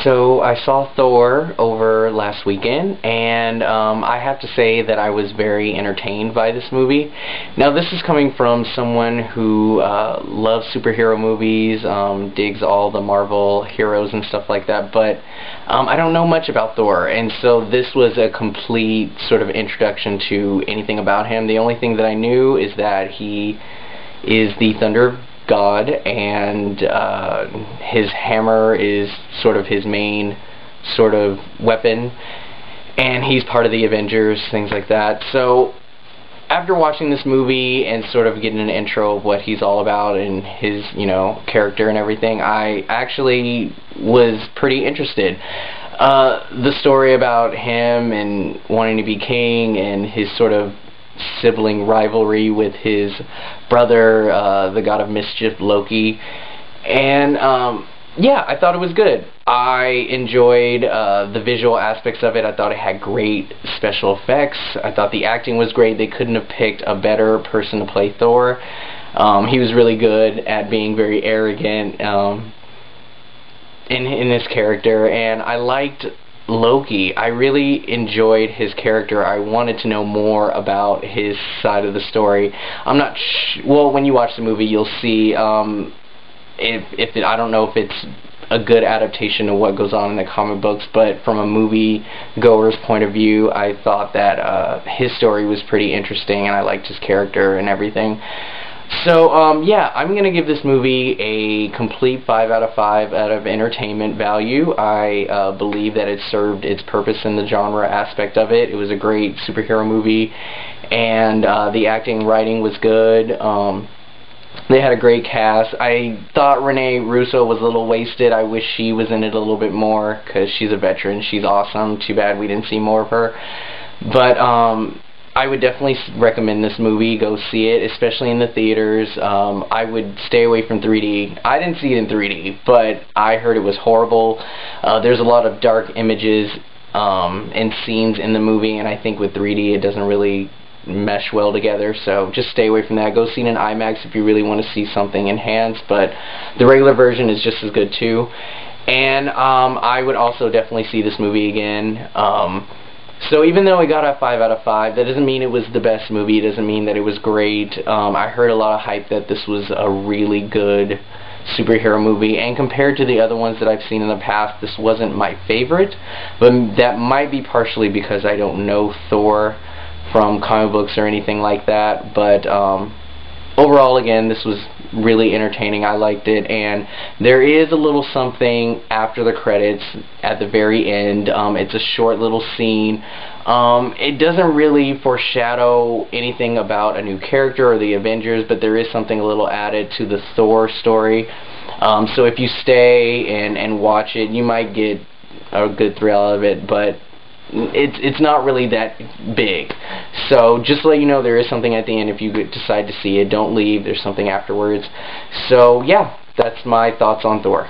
So I saw Thor over last weekend, and I have to say that I was very entertained by this movie. Now, this is coming from someone who loves superhero movies, digs all the Marvel heroes and stuff like that, but I don't know much about Thor, and so this was a complete sort of introduction to anything about him. The only thing that I knew is that he is the Thunder God, and his hammer is sort of his main sort of weapon, and he's part of the Avengers, things like that. So after watching this movie and sort of getting an intro of what he's all about and his, character and everything, I actually was pretty interested. The story about him and wanting to be king and his sort of sibling rivalry with his brother, the god of mischief, Loki, and yeah, I thought it was good. I enjoyed the visual aspects of it. I thought it had great special effects. I thought the acting was great. They couldn't have picked a better person to play Thor. He was really good at being very arrogant in his character, and I liked Loki. I really enjoyed his character. I wanted to know more about his side of the story. I'm not well, when you watch the movie, you'll see I don't know if it's a good adaptation of what goes on in the comic books, but from a movie goer's point of view, I thought that his story was pretty interesting, and I liked his character and everything. So, yeah, I'm going to give this movie a complete 5 out of 5 out of entertainment value. I believe that it served its purpose in the genre aspect of it. It was a great superhero movie, and the acting and writing was good. They had a great cast. I thought Renee Russo was a little wasted. I wish she was in it a little bit more, because she's a veteran. She's awesome. Too bad we didn't see more of her. But, I would definitely recommend this movie. Go see it, especially in the theaters. I would stay away from 3D. I didn't see it in 3D, but I heard it was horrible. There's a lot of dark images and scenes in the movie, and I think with 3D it doesn't really mesh well together, so just stay away from that. Go see it in IMAX if you really want to see something enhanced, but the regular version is just as good too. And I would also definitely see this movie again. So even though it got a 5 out of 5, that doesn't mean it was the best movie. It doesn't mean that it was great. I heard a lot of hype that this was a really good superhero movie, and compared to the other ones that I've seen in the past, this wasn't my favorite, but that might be partially because I don't know Thor from comic books or anything like that. But overall, again, this was really entertaining. I liked it, and there is a little something after the credits at the very end. It's a short little scene. It doesn't really foreshadow anything about a new character or the Avengers, but there is something a little added to the Thor story. So if you stay and watch it, you might get a good thrill out of it, but it's not really that big. So just to let you know, there is something at the end if you decide to see it. Don't leave. There's something afterwards. So yeah, that's my thoughts on Thor.